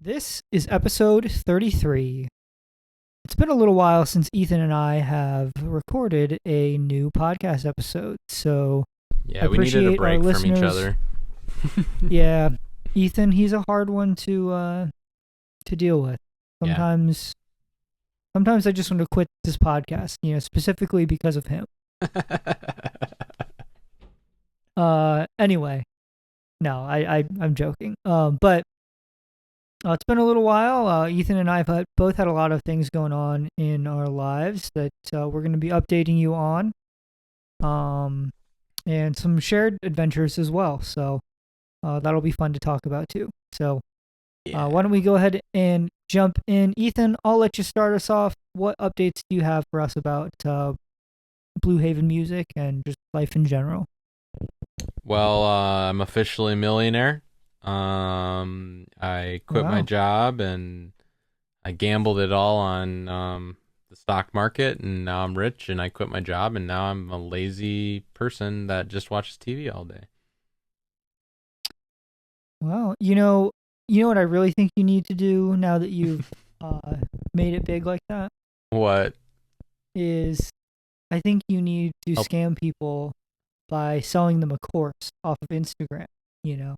This is episode 33. It's been a little while since Ethan and I have recorded a new podcast episode, so I Yeah, we needed a appreciate our break from each listeners. other. Yeah, Ethan, he's a hard one to deal with. Yeah. Sometimes sometimes I just want to quit this podcast, specifically because of him. Anyway, no, I'm joking. But it's been a little while. Ethan and I have both had a lot of things going on in our lives that we're going to be updating you on, and some shared adventures as well. So that'll be fun to talk about too. So Yeah. why don't we go ahead and jump in? Ethan, I'll let you start us off. What updates do you have for us about Blue Haven music and just life in general? Well, I'm officially a millionaire. I quit my Wow. job and I gambled it all on the stock market, and now I'm rich. And I quit my job, and now I'm a lazy person that just watches TV all day. Well, you know what I really think you need to do now that you've made it big like that What? is I think you need to Oh, scam people by selling them a course off of Instagram. You know,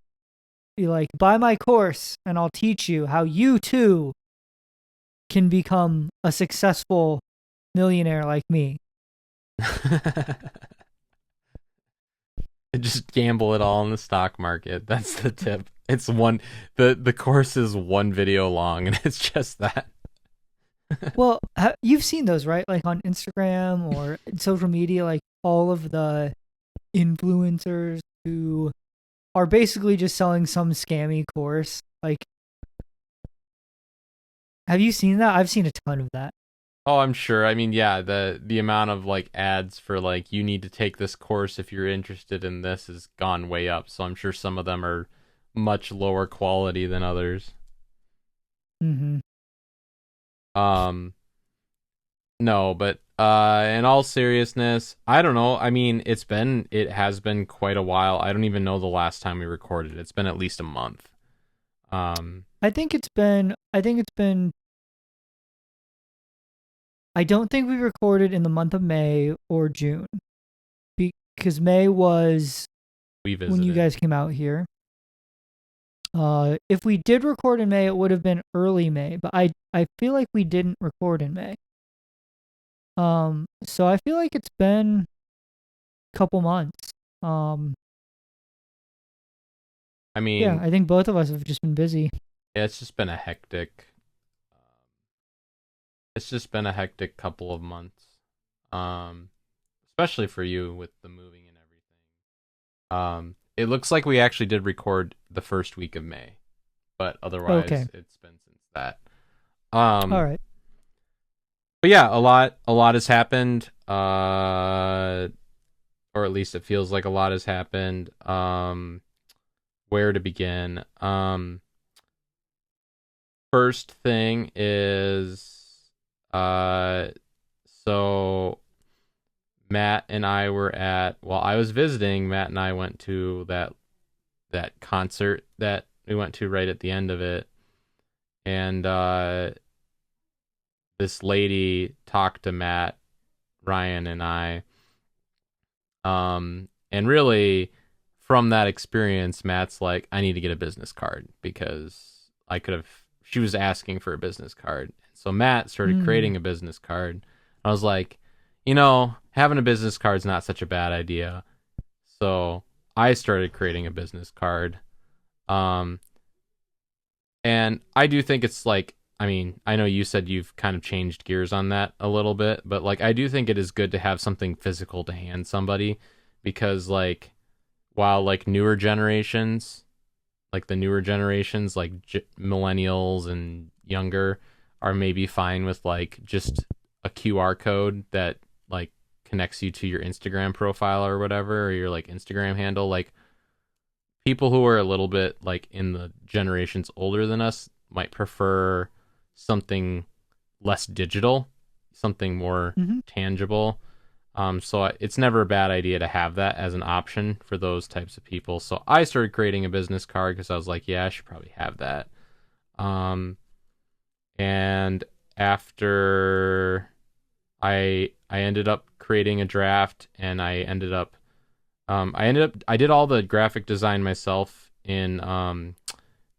be like, buy my course and I'll teach you how you too can become a successful millionaire like me. just gamble it all in the stock market. That's the tip. It's one. The course is one video long, and it's just that. Well, you've seen those, right? Like on Instagram or social media, like all of the influencers who are basically just selling some scammy course. Like, have you seen that? I've seen a ton of that. Oh, I'm sure. I mean, yeah, the amount of like ads for like you need to take this course if you're interested in this has gone way up. So I'm sure some of them are much lower quality than others. Mm-hmm. Um, no, but in all seriousness, I don't know. I mean, it has been quite a while. I don't even know the last time we recorded. It's been at least a month. Um, I think it's been. I don't think we recorded in the month of May or June because May was we when you visited. guys came out here. If we did record in May, it would have been early May, but I feel like we didn't record in May. So I feel like it's been a couple months. Um, I yeah, mean, I think both of us have just been busy. yeah, it's just been a hectic. It's just been a hectic couple of months. Um, Especially for you with the moving and everything. It looks like we actually did record the first week of May, but Okay, otherwise it's been since that. all Um, right. but yeah, a lot has happened. Or at least it feels like a lot has happened. Where to begin? First thing is, uh, so Matt and I were at while I was visiting, Matt and I went to that concert that we went to right at the end of it, and this lady talked to Matt, Ryan, and I, and really from that experience, Matt's like, I need to get a business card because I could have. She was asking for a business card, so Matt started Hmm. creating a business card. I was like, having a business card is not such a bad idea. So I started creating a business card. Um, and I do think it's like, I mean, I know you said you've kind of changed gears on that a little bit, but like, I do think it is good to have something physical to hand somebody because, like, while like the newer generations, like millennials and younger, are maybe fine with like just a QR code that like connects you to your Instagram profile or whatever, or your like Instagram handle. Like people who are a little bit like in the generations older than us might prefer something less digital, something more Mm-hmm. tangible. So it's never a bad idea to have that as an option for those types of people. So I started creating a business card because I was like, yeah, I should probably have that. And after I ended up creating a draft, and I did all the graphic design myself in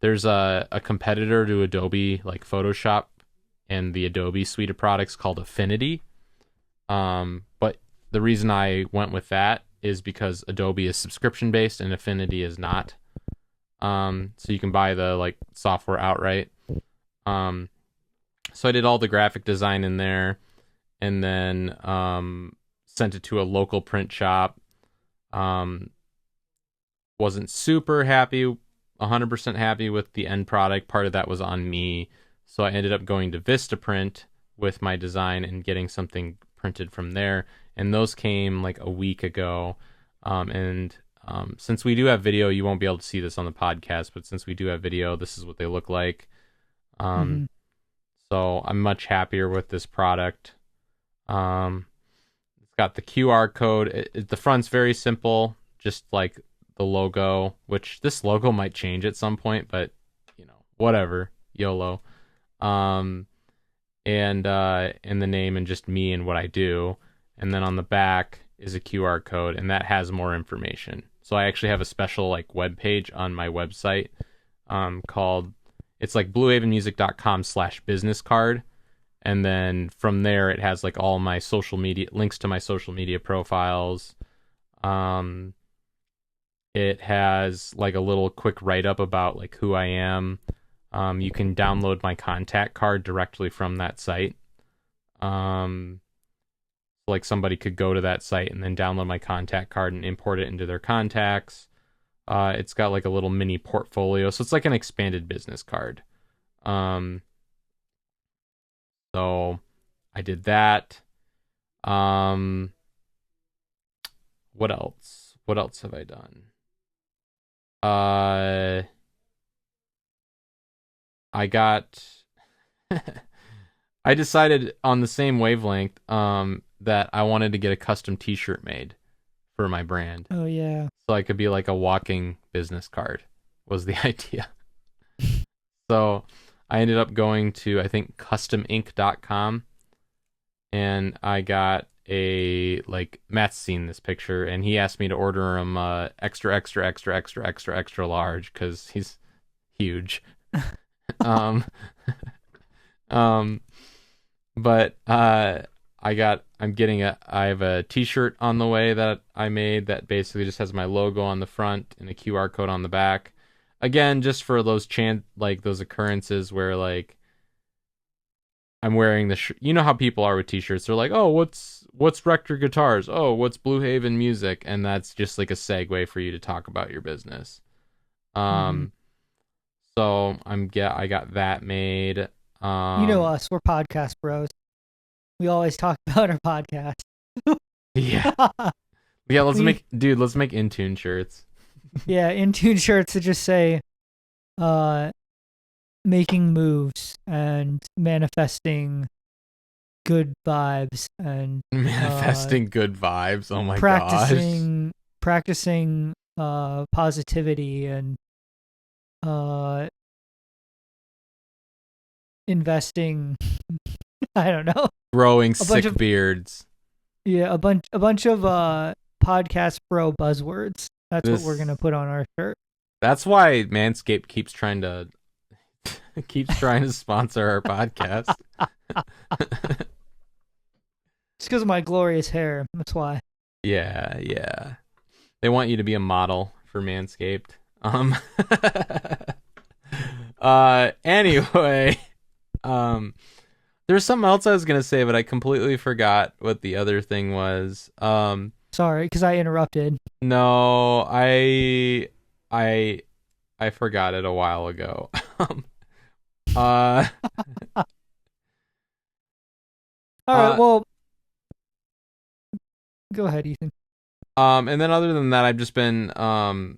there's a competitor to Adobe, like Photoshop and the Adobe suite of products called Affinity. But the reason I went with that is because Adobe is subscription based and Affinity is not. So you can buy the like software outright. So I did all the graphic design in there, and then sent it to a local print shop. Wasn't super happy, 100% happy with the end product. Part of that was on me. So I ended up going to Vistaprint with my design and getting something printed from there. And those came like a week ago. And since we do have video, you won't be able to see this on the podcast, but since we do have video, this is what they look like. Mhm. So I'm much happier with this product. It's got the QR code. The front's very simple, just like the logo, which this logo might change at some point, but whatever, YOLO. And the name and just me and what I do. And then on the back is a QR code, and that has more information. So I actually have a special like web page on my website called, it's like bluehavenmusic.com/business card. And then from there, it has like all my social media links to my social media profiles. It has like a little quick write up about like who I am. You can download my contact card directly from that site. Like somebody could go to that site and then download my contact card and import it into their contacts. It's got like a little mini portfolio, so it's like an expanded business card. So I did that. What else? What else have I done? I got I decided on the same wavelength that I wanted to get a custom t-shirt made for my brand. Oh yeah. So I could be like a walking business card was the idea. So I ended up going to, I think, customink.com, and I got like Matt's seen this picture, and he asked me to order him extra extra extra extra extra extra large because he's huge. um but I have a t-shirt on the way that I made that basically just has my logo on the front and a QR code on the back. Again, just for those those occurrences where like I'm wearing the you know how people are with t-shirts. They're like, "Oh, what's Rector Guitars? Oh, what's Blue Haven Music?" And that's just like a segue for you to talk about your business. So I got that made. You know us, we're podcast bros. We always talk about our podcast. Yeah. Yeah, let's make Intune shirts. Yeah, Intune shirts that just say making moves and manifesting good vibes and manifesting good vibes. Oh my practicing positivity and investing I don't know. Growing sick beards. Yeah, a bunch of podcast bro buzzwords. That's what we're gonna put on our shirt. That's why Manscaped keeps trying to sponsor our podcast. It's because of my glorious hair. That's why. Yeah. They want you to be a model for Manscaped. Anyway, there's something else I was gonna say, but I completely forgot what the other thing was. Sorry, because I interrupted. No, I forgot it a while ago. All right, well, go ahead, Ethan. And then other than that, I've just been I'm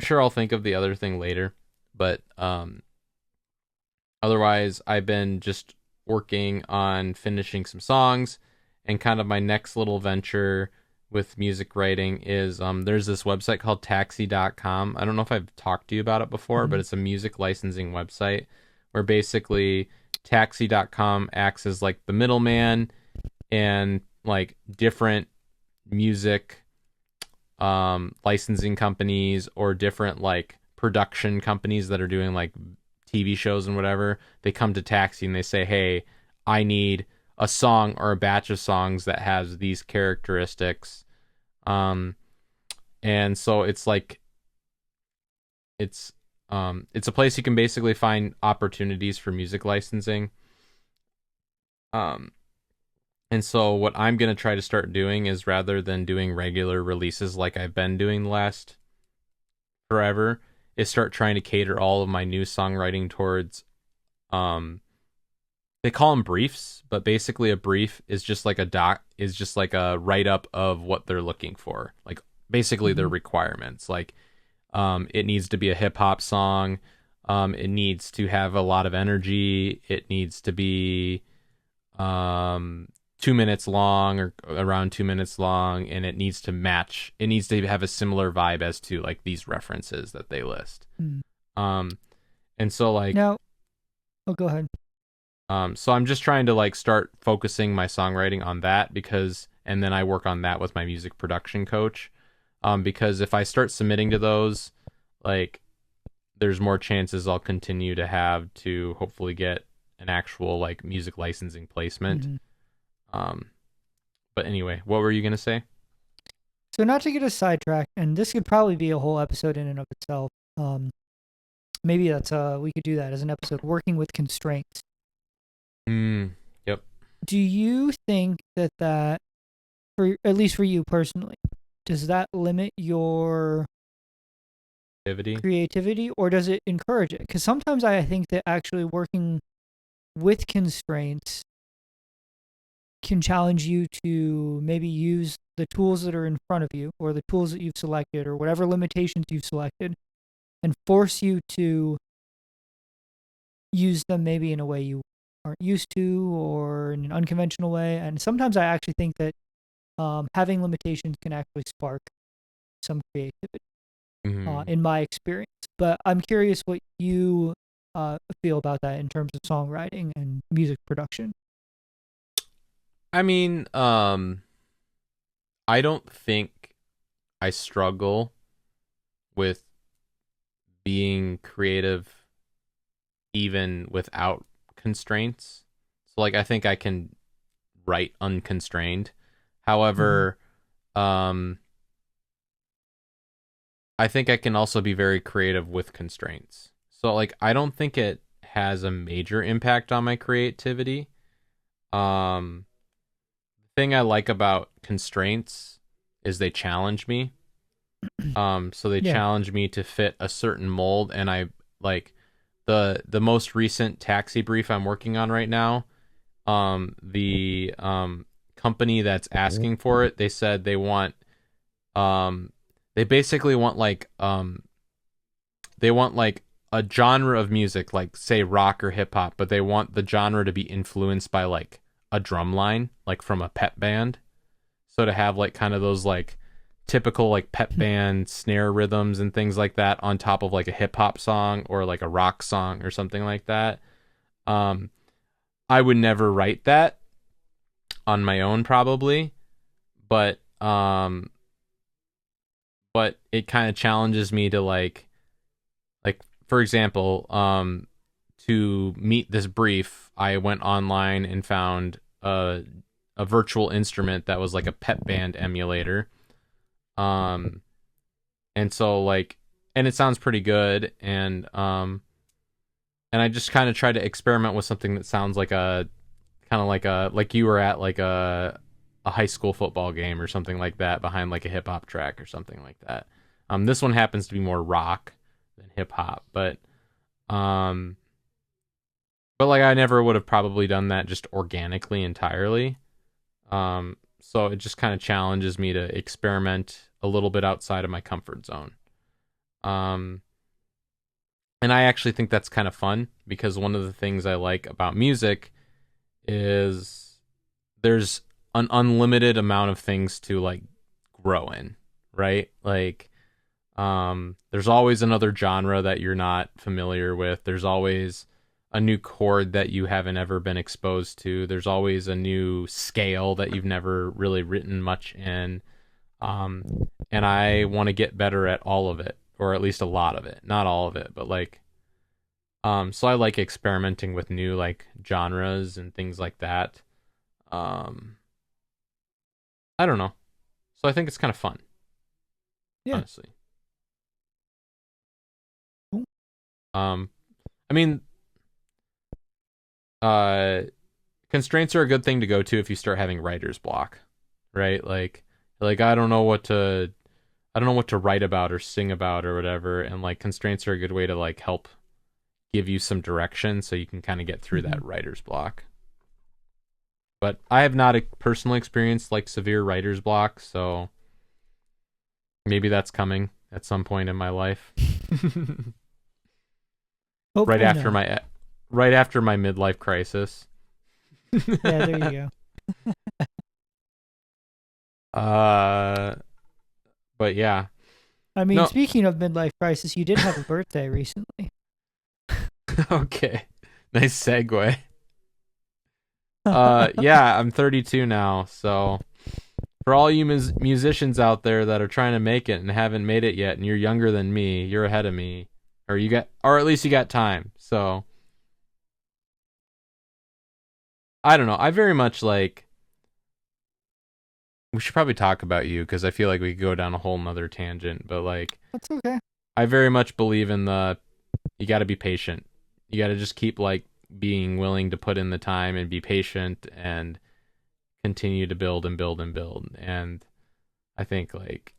sure I'll think of the other thing later, but otherwise I've been just working on finishing some songs, and kind of my next little venture with music writing is there's this website called taxi.com. I don't know if I've talked to you about it before, but it's a music licensing website where basically taxi.com acts as like the middleman, and like different music licensing companies or different like production companies that are doing like TV shows and whatever, they come to Taxi and they say, hey, I need a song or a batch of songs that has these characteristics. And so it's like it's a place you can basically find opportunities for music licensing. And so what I'm going to try to start doing is, rather than doing regular releases like I've been doing the last forever, is start trying to cater all of my new songwriting towards they call them briefs, but basically a brief is just like a write up of what they're looking for. Like basically their requirements. Like it needs to be a hip hop song. It needs to have a lot of energy. It needs to be 2 minutes long, or around 2 minutes long, and it needs to match. It needs to have a similar vibe as to like these references that they list. And so like Now, go ahead. So I'm just trying to like start focusing my songwriting on that, and then I work on that with my music production coach. Because if I start submitting to those, like there's more chances I'll continue to have to hopefully get an actual like music licensing placement. But anyway, what were you going to say? So not to get us sidetracked, and this could probably be a whole episode in and of itself. Maybe we could do that as an episode, working with constraints. Yep. Do you think that for, at least for you personally, does that limit your creativity, or does it encourage it? Because sometimes I think that actually working with constraints can challenge you to maybe use the tools that are in front of you, or the tools that you've selected, or whatever limitations you've selected, and force you to use them maybe in a way you aren't used to, or in an unconventional way. And sometimes I actually think that having limitations can actually spark some creativity, in my experience. But I'm curious what you feel about that in terms of songwriting and music production. I mean, I don't think I struggle with being creative even without constraints. So like I think I can write unconstrained. However, I think I can also be very creative with constraints. So like I don't think it has a major impact on my creativity. The thing I like about constraints is they challenge me. So they challenge me to fit a certain mold, and I like the most recent Taxi brief I'm working on right now. The company that's asking for it, they said they want they basically want like they want like a genre of music, like say rock or hip hop, but they want the genre to be influenced by like a drum line, like from a pep band. So to have like kind of those like typical like pep band snare rhythms and things like that on top of like a hip hop song or like a rock song or something like that. I would never write that on my own probably, but it kind of challenges me to like for example, to meet this brief, I went online and found a virtual instrument that was like a pep band emulator. And so like, and it sounds pretty good. And I just kind of try to experiment with something that sounds like like you were at like a high school football game or something like that behind like a hip hop track or something like that. This one happens to be more rock than hip hop, but like I never would have probably done that just organically entirely. So it just kind of challenges me to experiment a little bit outside of my comfort zone. And I actually think that's kind of fun, because one of the things I like about music is there's an unlimited amount of things to like grow in, right? Like, there's always another genre that you're not familiar with. There's always a new chord that you haven't ever been exposed to. There's always a new scale that you've never really written much in. And I want to get better at all of it, or at least a lot of it. Not all of it, but like, so I like experimenting with new like genres and things like that. I don't know. So I think it's kind of fun. Yeah. Honestly. Cool. I mean, constraints are a good thing to go to if you start having writer's block, right? Like I don't know what to write about or sing about or whatever, and like constraints are a good way to like help give you some direction so you can kind of get through that writer's block. But I have not personally experienced like severe writer's block, so maybe that's coming at some point in my life. Hopefully right after not. my midlife crisis. Yeah, there you go. But yeah. I mean, No. speaking of midlife crisis, you did have a birthday recently. Okay. Nice segue. Yeah, I'm 32 now, so for all you musicians out there that are trying to make it and haven't made it yet, and you're younger than me, you're ahead of me, or at least you got time. So I don't know. I very much like. We should probably talk about you because I feel like we could go down a whole nother tangent, but like, That's okay. I very much believe in you got to be patient. You got to just keep like being willing to put in the time and be patient and continue to build and build and build. And I think like,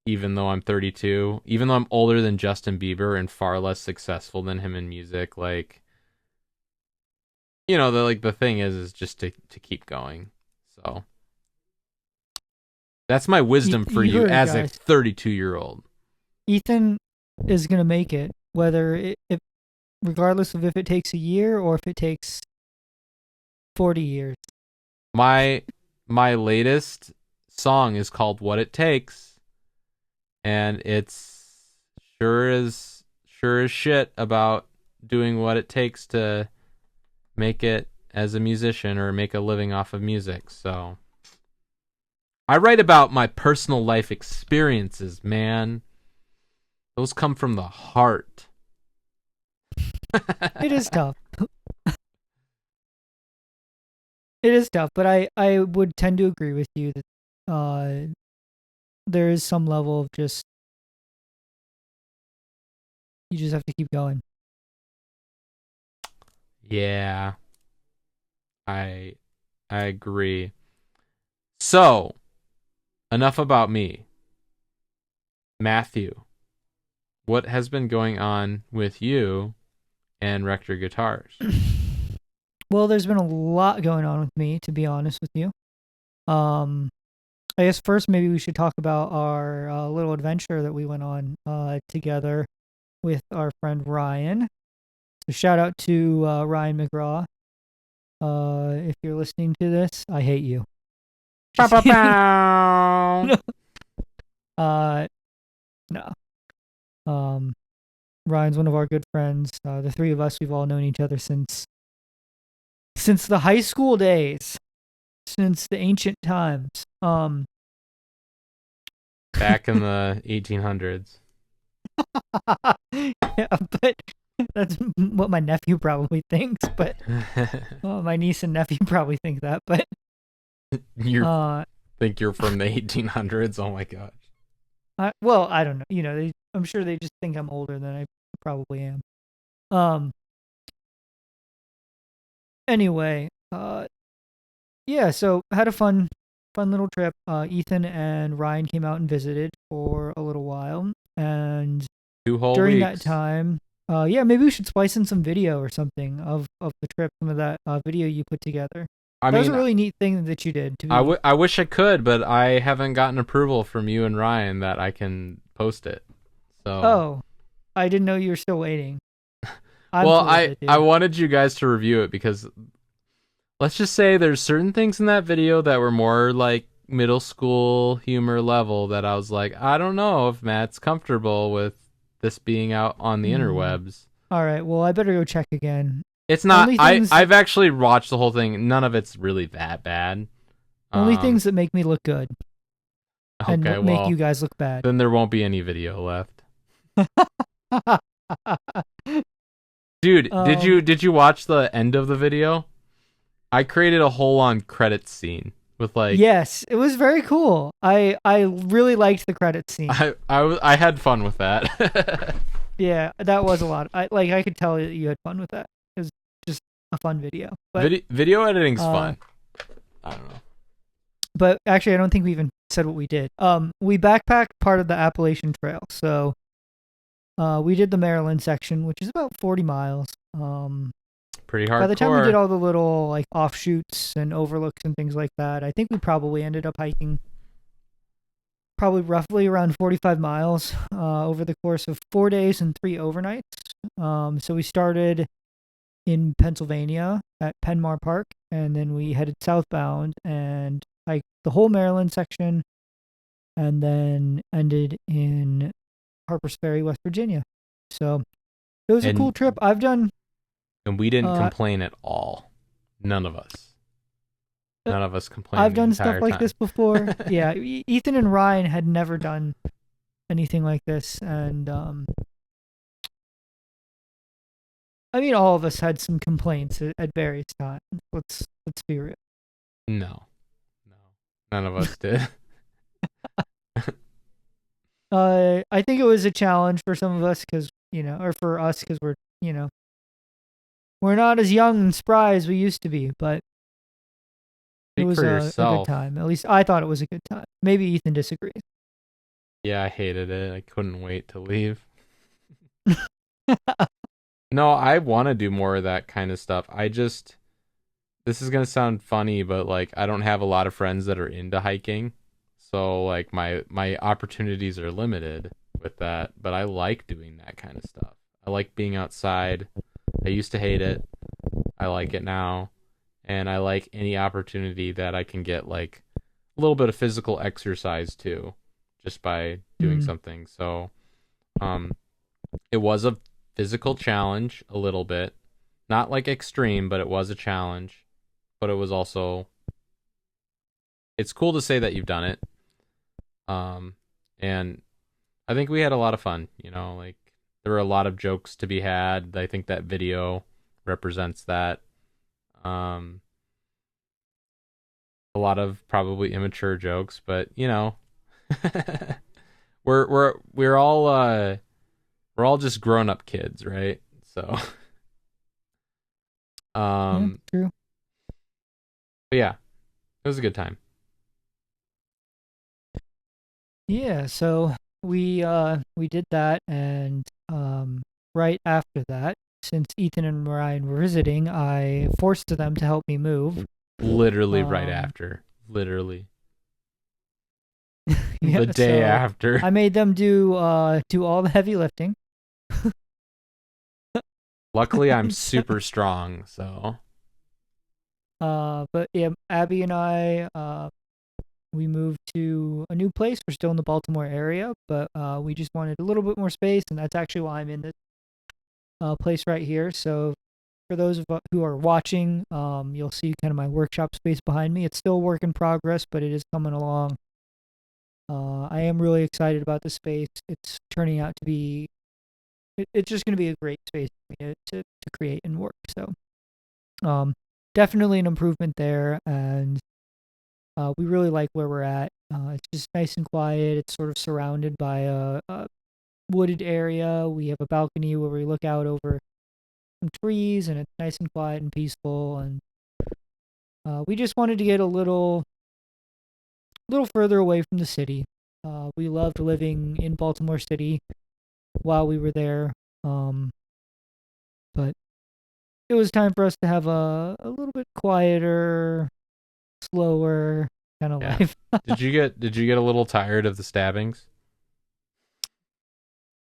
even though I'm 32, even though I'm older than Justin Bieber and far less successful than him in music, like, the thing is just to keep going. So that's my wisdom for you heard it, as a guys. 32-year-old. Ethan is gonna make it, regardless of if it takes a year or if it takes 40 years. My latest song is called What It Takes, and it's sure as shit about doing what it takes to make it as a musician or make a living off of music. So I write about my personal life experiences, man. Those come from the heart. It is tough. It is tough, but I would tend to agree with you that there is some level of just you just have to keep going. Yeah. I agree. So, enough about me. Matthew, what has been going on with you and Rector Guitars? Well, there's been a lot going on with me, to be honest with you. I guess first maybe we should talk about our little adventure that we went on together with our friend Ryan. So shout out to Ryan McGraw. If you're listening to this, I hate you. Just kidding. No. Ryan's one of our good friends. The three of us, we've all known each other since the high school days, since the ancient times. Back in the 1800s. Yeah, but that's what my nephew probably thinks. But my niece and nephew probably think that. But you think you're from the 1800s? Oh my gosh. Well, I don't know. I'm sure they just think I'm older than I probably am. Anyway, yeah. So had a fun little trip. Ethan and Ryan came out and visited for a little while, and 2 whole during weeks. that time, yeah, maybe we should splice in some video or something of the trip. Some of that video you put together. That was a really neat thing that you did. I wish I could, but I haven't gotten approval from you and Ryan that I can post it. So. Oh, I didn't know you were still waiting. Well, I wanted you guys to review it because let's just say there's certain things in that video that were more like middle school humor level that I was like, I don't know if Matt's comfortable with this being out on the interwebs. All right, well, I better go check again. It's not. I've actually watched the whole thing. None of it's really that bad. Only things that make me look good. Okay, and make you guys look bad. Then there won't be any video left. Dude, did you watch the end of the video? I created a whole on credits scene with like. Yes, it was very cool. I really liked the credits scene. I had fun with that. Yeah, that was a lot. I could tell that you had fun with that. It was just a fun video. But, video editing's fun. I don't know. But actually, I don't think we even said what we did. We backpacked part of the Appalachian Trail. So we did the Maryland section, which is about 40 miles. Pretty hardcore. By the time we did all the little like offshoots and overlooks and things like that, I think we probably ended up hiking probably roughly around 45 miles over the course of 4 days and 3 overnights. So we started in Pennsylvania at Penmar Park, and then we headed southbound and hiked the whole Maryland section, and then ended in Harpers Ferry, West Virginia. So it was a cool trip. I've done... And we didn't complain at all. None of us. None of us complained. I've done stuff like this before. Yeah, Ethan and Ryan had never done anything like this, and I mean, all of us had some complaints at various times. Let's be real. No, none of us did. I think it was a challenge for some of us because or for us because we're we're not as young and spry as we used to be, but. It was a good time. At least I thought it was a good time. Maybe Ethan disagrees. Yeah, I hated it. I couldn't wait to leave. No, I want to do more of that kind of stuff. This is going to sound funny, but like I don't have a lot of friends that are into hiking. So like my opportunities are limited with that, but I like doing that kind of stuff. I like being outside. I used to hate it. I like it now. And I like any opportunity that I can get like a little bit of physical exercise too, just by doing something. So, it was a physical challenge a little bit, not like extreme, but it was a challenge. But it was also, it's cool to say that you've done it. And I think we had a lot of fun. Like there were a lot of jokes to be had. I think that video represents that. A lot of probably immature jokes, but we're all just grown up kids, right? So, true. But yeah, it was a good time. Yeah, so we did that, and right after that, since Ethan and Ryan were visiting, I forced them to help me move. Literally right after. Literally. Yeah, the day after. I made them do all the heavy lifting. Luckily, I'm super strong, so. But yeah, Abby and I, we moved to a new place. We're still in the Baltimore area, but we just wanted a little bit more space, and that's actually why I'm in this place right here. So for those who are watching, you'll see kind of my workshop space behind me. It's still a work in progress, but it is coming along. I am really excited about the space. It's turning out to be, it's just going to be a great space for me to create and work. So definitely an improvement there, and we really like where we're at. It's just nice and quiet. It's sort of surrounded by a wooded area. We have a balcony where we look out over some trees, and it's nice and quiet and peaceful. And we just wanted to get a little further away from the city. We loved living in Baltimore City while we were there, but it was time for us to have a little bit quieter, slower kind of life. Did you get a little tired of the stabbings?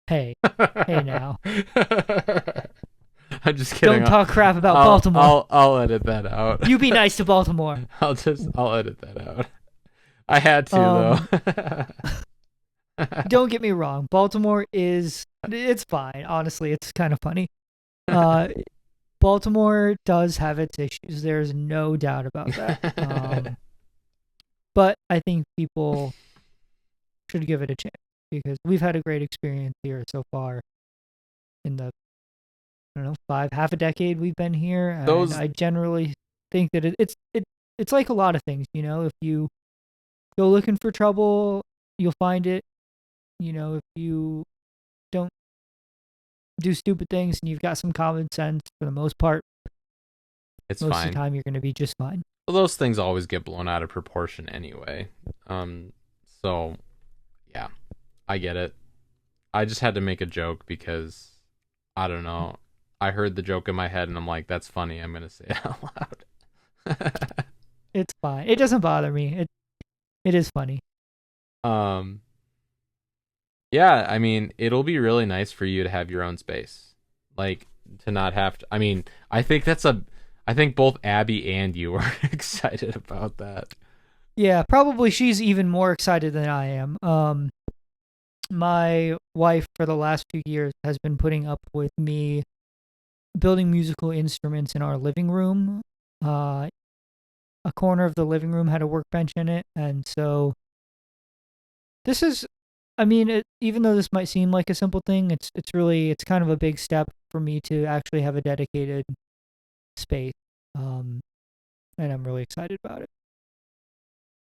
Hey now. I'm just kidding. Don't talk crap about Baltimore. I'll edit that out. You be nice to Baltimore. I'll edit that out. I had to Um, though. don't get me wrong. Baltimore it's fine. Honestly, it's kind of funny. Uh, Baltimore does have its issues. There's no doubt about that. But I think people should give it a chance because we've had a great experience here so far in the, I don't know, half a decade we've been here. And Those I generally think that it's like a lot of things, you know, if you go looking for trouble, you'll find it. You know, if you don't do stupid things and you've got some common sense, for the most part, it's most fine. of the time you're going to be just fine. Well, those things always get blown out of proportion anyway. So yeah, I get it. I just had to make a joke because I don't know. I heard the joke in my head and I'm like, that's funny. I'm gonna say it out loud. It's fine. It doesn't bother me. It is funny. Yeah, I mean, it'll be really nice for you to have your own space. Like to not have to, I mean, I think both Abby and you are excited about that. Yeah, probably she's even more excited than I am. My wife for the last few years has been putting up with me building musical instruments in our living room. A corner of the living room had a workbench in it, and so this is, I mean, even though this might seem like a simple thing, it's kind of a big step for me to actually have a dedicated space. And I'm really excited about it.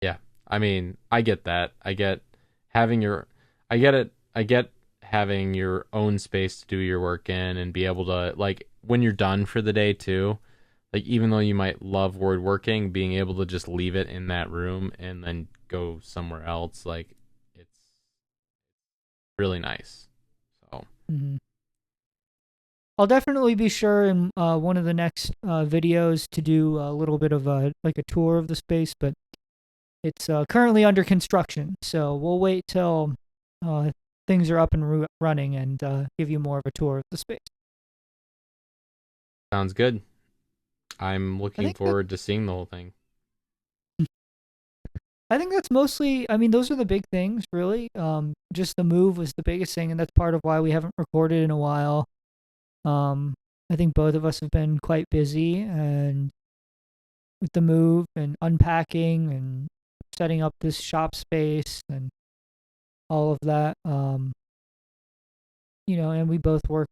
Yeah. I mean, I get that. I get having your I get it. I get having your own space to do your work in and be able to like when you're done for the day too. Like even though you might love woodworking, being able to just leave it in that room and then go somewhere else, like it's really nice. So Mm-hmm. I'll definitely be sure in one of the next videos to do a little bit of a tour of the space, but it's currently under construction, so we'll wait till things are up and running and give you more of a tour of the space. sounds good. I'm looking forward to seeing the whole thing. I think that's mostly, I mean, those are the big things, really. Just the move was the biggest thing, and that's part of why we haven't recorded in a while. I think both of us have been quite busy, and with the move and unpacking and setting up this shop space and all of that. You know, and we both work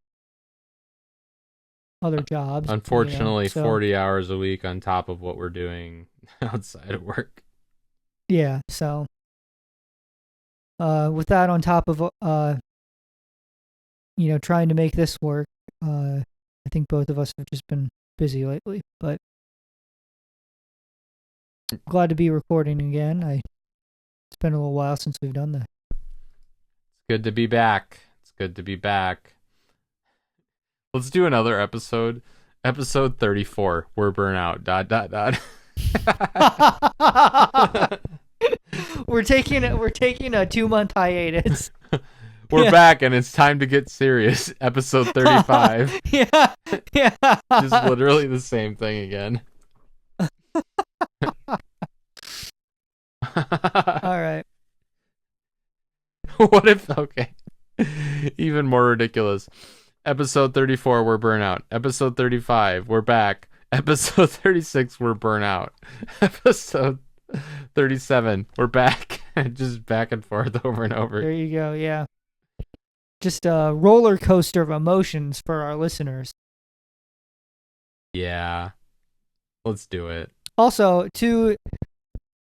other jobs. Unfortunately, you know, so, 40 hours a week on top of what we're doing outside of work. Yeah, so with that on top of you know, trying to make this work, I think both of us have just been busy lately, but glad to be recording again. It's been a little while since we've done that. It's good to be back. It's good to be back. Let's do another episode. Episode 34. We're burnout. ... We're taking a 2-month hiatus. We're back and it's time to get serious. Episode 35. Yeah. Just literally the same thing again. All right. What if, okay. Even more ridiculous. Episode 34, we're burnout. Episode 35, we're back. Episode 36, we're burnout. Episode 37, we're back. Just back and forth over and over. There you go. Yeah. Just a roller coaster of emotions for our listeners. Yeah. Let's do it. Also, to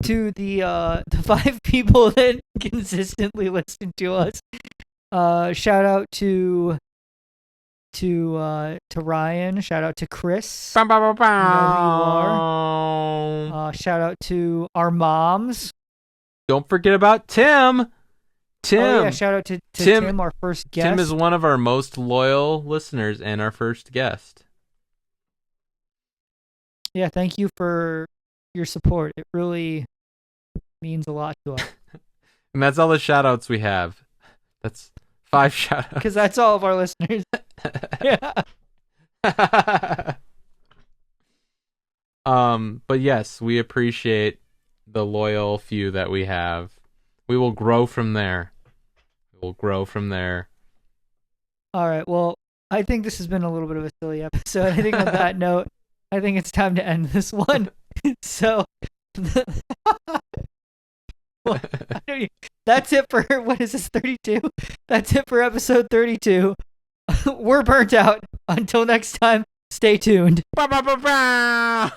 the 5 people that consistently listen to us, shout out to Ryan. Shout out to Chris. Bow, bow, bow, bow. You know who you are. Shout out to our moms. Don't forget about Tim. Tim. Oh, yeah, shout out to Tim, our first guest. Tim is one of our most loyal listeners and our first guest. Yeah, thank you for your support. It really means a lot to us. And that's all the shout outs we have. That's 5 shout outs. Because that's all of our listeners. Yeah. But yes, we appreciate the loyal few that we have. We will grow from there. We'll grow from there. All right. Well, I think this has been a little bit of a silly episode. I think on that note, I think it's time to end this one. So, well, that's it for, what is this, 32? That's it for episode 32. We're burnt out. Until next time, stay tuned. Ba, ba, ba, ba.